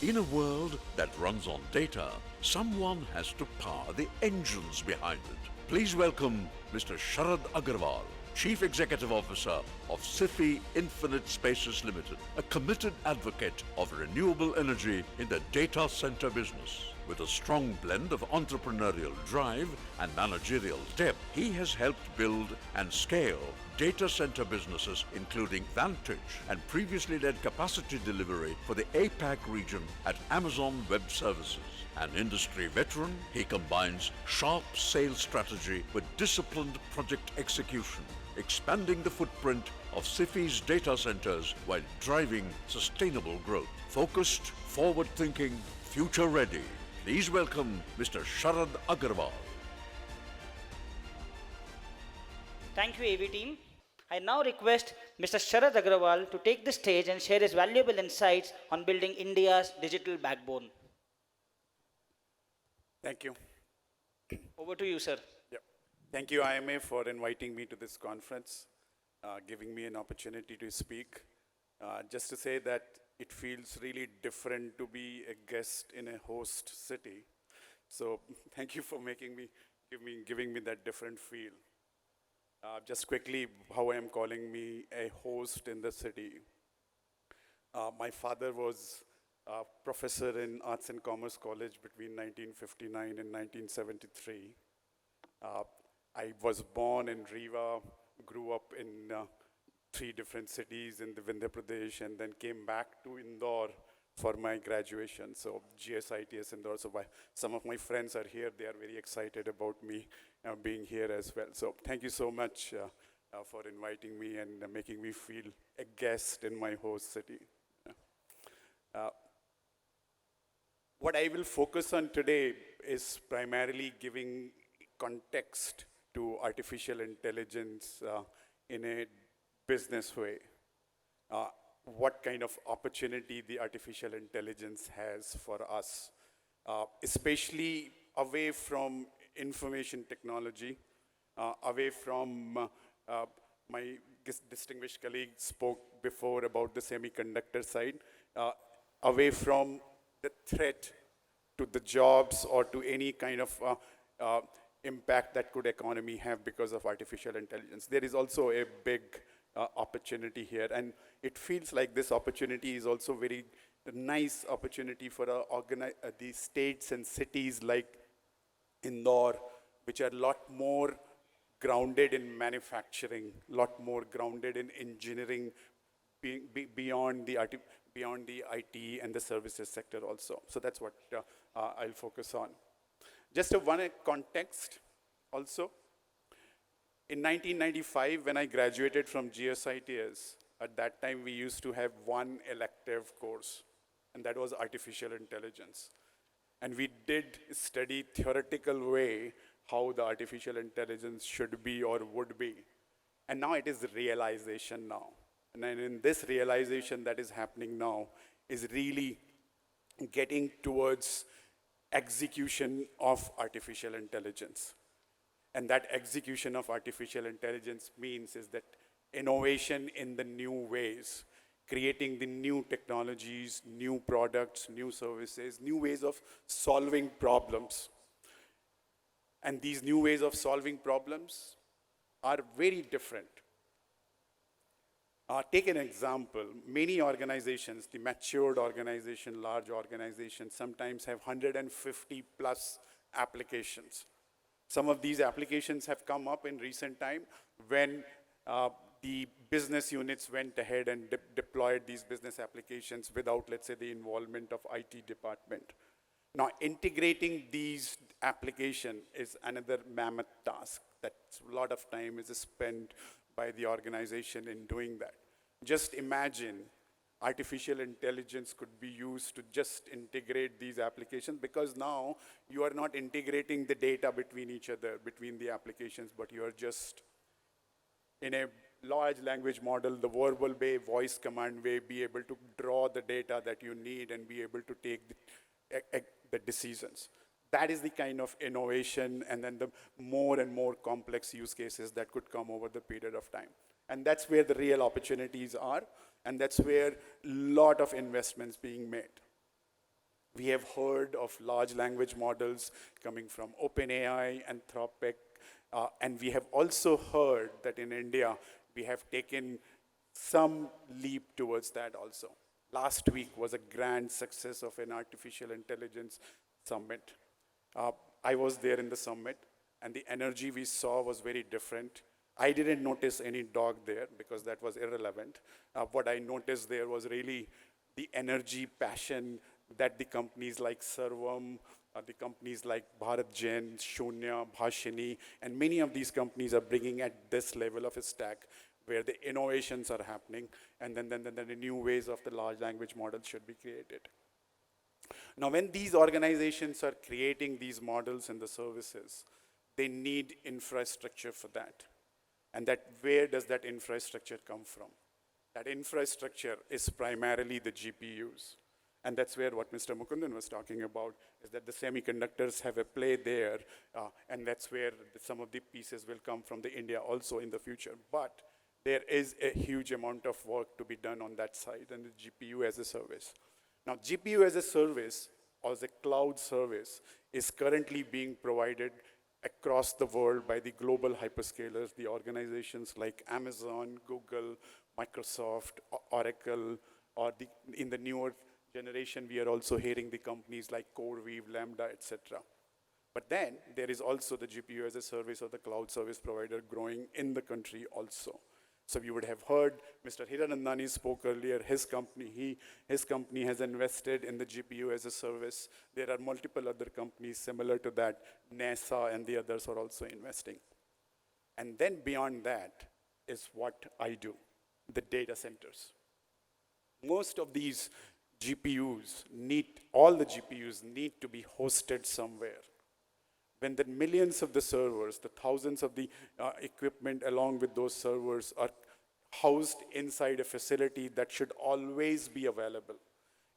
In a world that runs on data, someone has to power the engines behind it. Please welcome Mr. Sharad Agarwal, Chief Executive Officer of Sify Infinite Spaces Limited, a committed advocate of renewable energy in the data center business. With a strong blend of entrepreneurial drive and managerial depth, he has helped build and scale data center businesses including Vantage and previously led capacity delivery for the APAC region at Amazon Web Services. An industry veteran, he combines sharp sales strategy with disciplined project execution, expanding the footprint of Sify's data centers while driving sustainable growth. Focused, forward-thinking, future-ready. Please welcome Mr. Sharad Agarwal. Thank you, AV team. I now request Mr. Sharad Agarwal to take the stage and share his valuable insights on building India's digital backbone. Thank you. Over to you, sir. Yep. Thank you, IMA, for inviting me to this conference, giving me an opportunity to speak. Just to say that it feels really different to be a guest in a host city. So thank you for giving me that different feel. Just quickly, how I am calling me a host in the city. My father was a professor in Arts and Commerce College between 1959 and 1973. I was born in Rewa, grew up in 3 different cities in the Vindhya Pradesh, and then came back to Indore for my graduation. So GSITS Indore. So some of my friends are here. They are very excited about me being here as well. So thank you so much for inviting me and making me feel a guest in my host city. What I will focus on today is primarily giving context to artificial intelligence in a business way. What kind of opportunity the artificial intelligence has for us, especially away from information technology, away from my distinguished colleague spoke before about the semiconductor side, away from the threat to the jobs or to any kind of impact that could economy have because of artificial intelligence. There is also a big opportunity here, and it feels like this opportunity is also very nice opportunity for the states and cities like Indore, which are a lot more grounded in manufacturing, a lot more grounded in engineering, beyond the IT and the services sector also. So that's what I'll focus on. Just one context also. In 1995, when I graduated from GSITS, at that time we used to have one elective course, and that was artificial intelligence. And we did study theoretical way how the artificial intelligence should be or would be. And now it is realization now. And then in this realization that is happening now is really getting towards execution of artificial intelligence. And that execution of artificial intelligence means is that innovation in the new ways, creating the new technologies, new products, new services, new ways of solving problems. And these new ways of solving problems are very different. Take an example. Many organizations, the matured organization, large organizations, sometimes have 150 plus applications. Some of these applications have come up in recent time when the business units went ahead and deployed these business applications without, let's say, the involvement of IT department. Now, integrating these applications is another mammoth task. That's a lot of time is spent by the organization in doing that. Just imagine artificial intelligence could be used to just integrate these applications, because now you are not integrating the data between each other, between the applications, but you are just in a large language model, the verbal way, voice command way, be able to draw the data that you need and be able to take the decisions. That is the kind of innovation and then the more and more complex use cases that could come over the period of time. And that's where the real opportunities are, and that's where a lot of investments being made. We have heard of large language models coming from OpenAI, Anthropic, and we have also heard that in India, we have taken some leap towards that also. Last week was a grand success of an artificial intelligence summit. I was there in the summit, and the energy we saw was very different. I didn't notice any dog there because that was irrelevant. What I noticed there was really the energy, passion that the companies like Sarvam, the companies like Bharat Gen, Shunya, Bhashini, and many of these companies are bringing at this level of a stack where the innovations are happening, and then the new ways of the large language models should be created. Now, when these organizations are creating these models and the services, they need infrastructure for that. And that where does that infrastructure come from? That infrastructure is primarily the GPUs. And that's where what Mr. Mukundan was talking about, is that the semiconductors have a play there, and that's where some of the pieces will come from the India also in the future. But there is a huge amount of work to be done on that side, and the GPU as a service. Now, GPU as a service, or as a cloud service, is currently being provided across the world by the global hyperscalers, the organizations like Amazon, Google, Microsoft, Oracle, or in the newer generation, we are also hearing the companies like CoreWeave, Lambda, etc. But then there is also the GPU as a service or the cloud service provider growing in the country also. So you would have heard Mr. Hiranandani spoke earlier, his company has invested in the GPU as a service. There are multiple other companies similar to that. NASA and the others are also investing. And then beyond that is what I do, the data centers. Most of these GPUs all the GPUs need to be hosted somewhere. When the millions of the servers, the thousands of the equipment along with those servers are housed inside a facility that should always be available.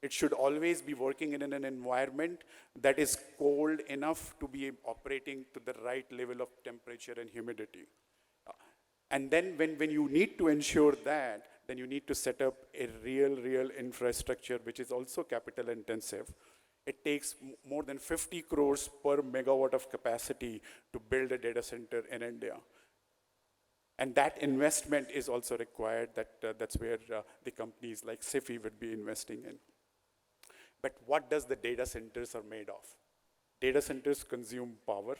It should always be working in an environment that is cold enough to be operating to the right level of temperature and humidity. And then when you need to ensure that, then you need to set up a real infrastructure, which is also capital intensive. It takes more than 50 crores per megawatt of capacity to build a data center in India. And that investment is also required. That's where the companies like Sify would be investing in. But what does the data centers are made of? Data centers consume power.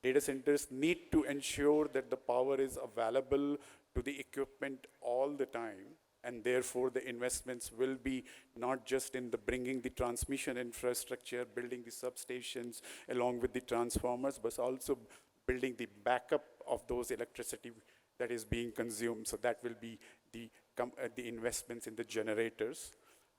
Data centers need to ensure that the power is available to the equipment all the time. And therefore, the investments will be not just in the bringing the transmission infrastructure, building the substations along with the transformers, but also building the backup of those electricity that is being consumed. So that will be the investments in the generators.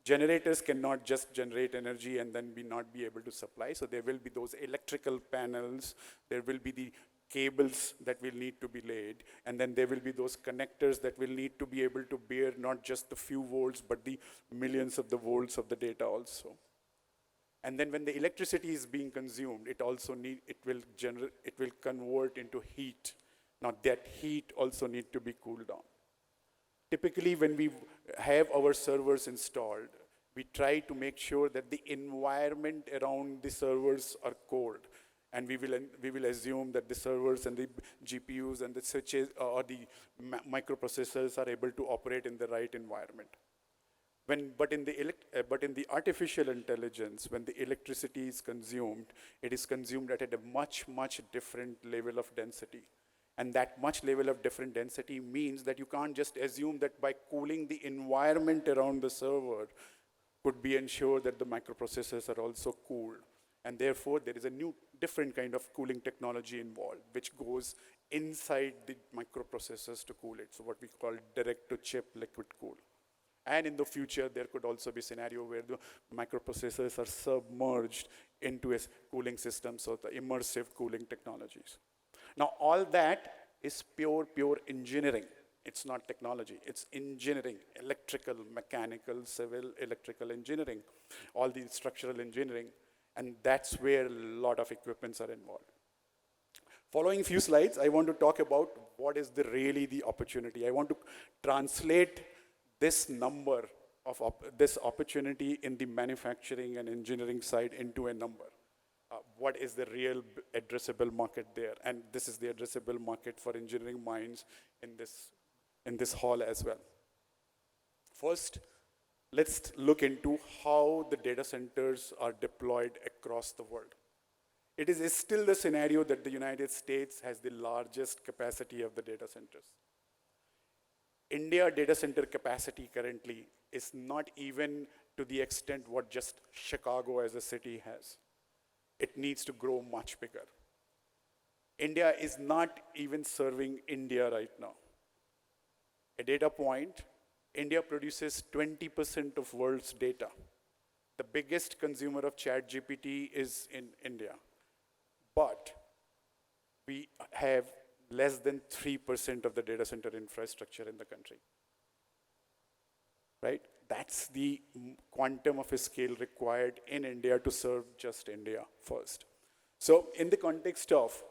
Generators cannot just generate energy and then not be able to supply. So there will be those electrical panels. There will be the cables that will need to be laid, and then there will be those connectors that will need to be able to bear not just the few volts, but the millions of the volts of the data also. And then when the electricity is being consumed, it will convert into heat. Now that heat also need to be cooled down. Typically, when we have our servers installed, we try to make sure that the environment around the servers are cold. And we will assume that the servers and the GPUs and the switches or the microprocessors are able to operate in the right environment. But in the artificial intelligence, when the electricity is consumed, it is consumed at a much different level of density. And that much level of different density means that you can't just assume that by cooling the environment around the server could be ensured that the microprocessors are also cooled. And therefore, there is a different kind of cooling technology involved, which goes inside the microprocessors to cool it. So what we call direct-to-chip liquid cool. And in the future, there could also be a scenario where the microprocessors are submerged into a cooling system, so the immersive cooling technologies. Now, all that is pure engineering. It's not technology, it's engineering, electrical, mechanical, civil, electrical engineering, all the structural engineering. And that's where a lot of equipments are involved. Following few slides, I want to talk about what is really the opportunity. I want to translate this number of this opportunity in the manufacturing and engineering side into a number. What is the real addressable market there? And this is the addressable market for engineering minds in this hall as well. First, let's look into how the data centers are deployed across the world. It is still the scenario that the United States has the largest capacity of the data centers. India data center capacity currently is not even to the extent what just Chicago as a city has. It needs to grow much bigger. India is not even serving India right now. A data point, India produces 20% of world's data. The biggest consumer of ChatGPT is in India. But we have less than 3% of the data center infrastructure in the country. Right? That's the quantum of a scale required in India to serve just India first. So in the context of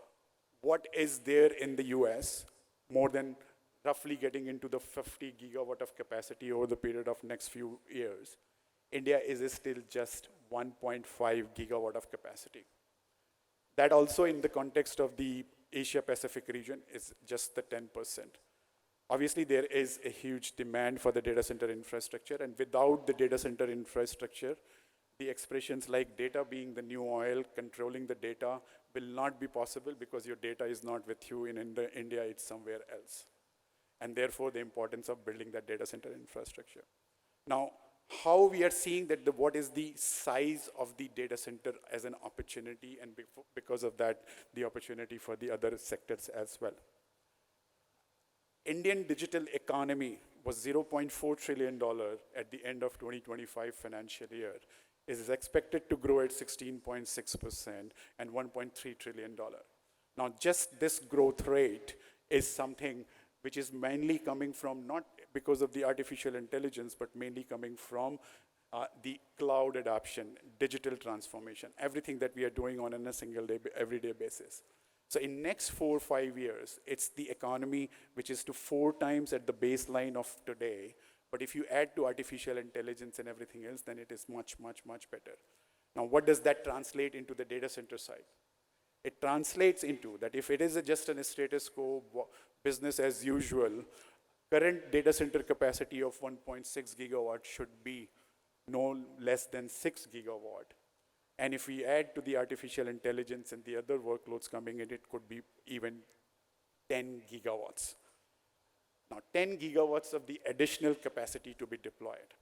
what is there in the US, more than roughly getting into the 50 gigawatt of capacity over the period of next few years, India is still just 1.5 gigawatt of capacity. That also in the context of the Asia Pacific region is just the 10%. Obviously, there is a huge demand for the data center infrastructure, and without the data center infrastructure, the expressions like data being the new oil, controlling the data will not be possible because your data is not with you in India, it's somewhere else. And therefore, the importance of building that data center infrastructure. Now, how we are seeing that what is the size of the data center as an opportunity, and because of that, the opportunity for the other sectors as well. Indian digital economy was $0.4 trillion at the end of 2025 financial year. It is expected to grow at 16.6% and $1.3 trillion. Now, just this growth rate is something which is mainly coming from, not because of the artificial intelligence, but mainly coming from the cloud adoption, digital transformation, everything that we are doing on a single day, everyday basis. So in next 4 or 5 years, it's the economy which is to 4 times at the baseline of today. But if you add to artificial intelligence and everything else, then it is much, much, much better. Now, what does that translate into the data center side? It translates into that if it is just a status quo, business as usual, current data center capacity of 1.6 gigawatt should be no less than 6 gigawatt. And if we add to the artificial intelligence and the other workloads coming in, it could be even 10 gigawatts. Now, 10 gigawatts of the additional capacity to be deployed.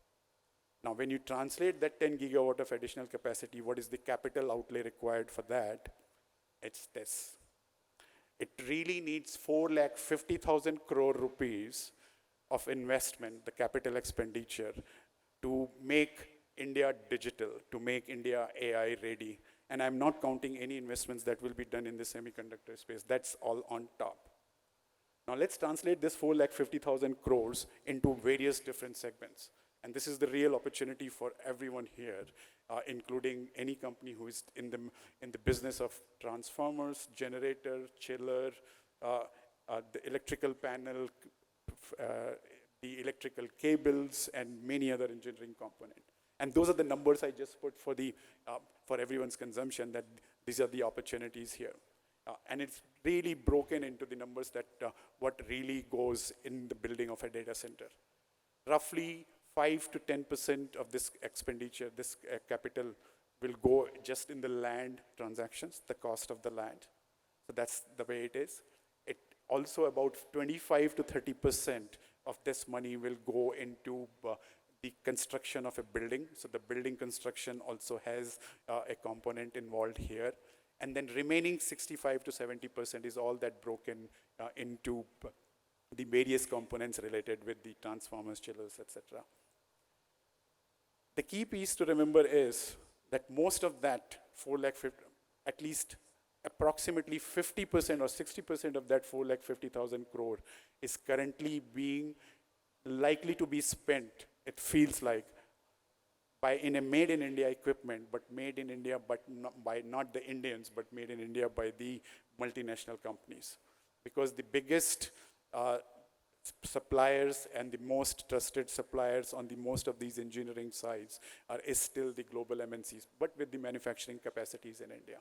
Now, when you translate that 10 gigawatt of additional capacity, what is the capital outlay required for that? It's this. It really needs 450,000 crore rupees of investment, the capital expenditure, to make India digital, to make India AI ready. And I'm not counting any investments that will be done in the semiconductor space. That's all on top. Now let's translate this 450,000 crores into various different segments. And this is the real opportunity for everyone here, including any company who is in the business of transformers, generator, chiller, the electrical panel, the electrical cables, and many other engineering components. And those are the numbers I just put for everyone's consumption, that these are the opportunities here. And it's really broken into the numbers that what really goes in the building of a data center. Roughly 5 to 10% of this expenditure, this capital, will go just in the land transactions, the cost of the land. So that's the way it is. It also about 25 to 30% of this money will go into the construction of a building. So the building construction also has a component involved here. And then remaining 65 to 70% is all that broken into the various components related with the transformers, chillers, etc. The key piece to remember is that most of that 450, at least approximately 50% or 60% of that 450,000 crore is currently being likely to be spent, it feels like, in a made in India equipment, but made in India, but not the Indians, but made in India by the multinational companies. Because the biggest suppliers and the most trusted suppliers on the most of these engineering sites is still the global MNCs, but with the manufacturing capacities in India.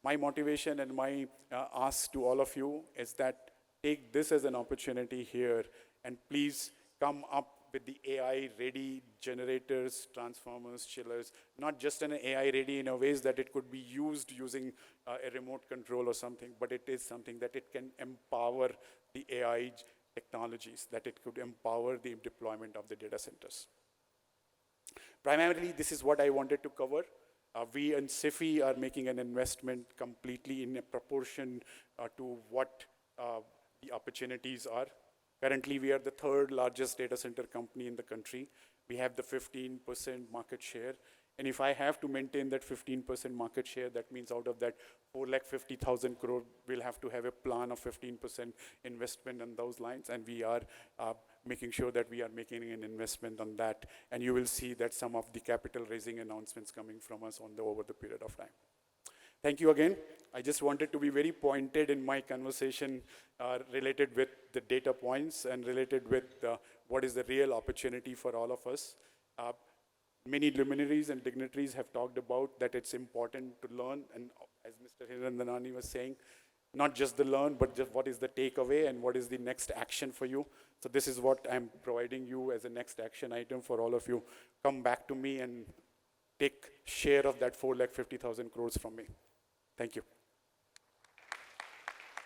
My motivation and my ask to all of you is that take this as an opportunity here and please come up with the AI-ready generators, transformers, chillers, not just an AI-ready in a ways that it could be used using a remote control or something, but it is something that it can empower the AI technologies, that it could empower the deployment of the data centers. Primarily, this is what I wanted to cover. We and Sify are making an investment completely in a proportion to what the opportunities are. Currently, we are the third largest data center company in the country. We have the 15% market share. And if I have to maintain that 15% market share, that means out of that 4,50,000 crore, we'll have to have a plan of 15% investment on those lines. And we are making sure that we are making an investment on that. And you will see that some of the capital raising announcements coming from us over the period of time. Thank you again. I just wanted to be very pointed in my conversation related with the data points and related with what is the real opportunity for all of us. Many luminaries and dignitaries have talked about that it's important to learn, and as Mr. Hirandanani was saying, not just the learn, but just what is the takeaway and what is the next action for you. So this is what I'm providing you as a next action item for all of you. Come back to me and take share of that 4,50,000 crores from me. Thank you.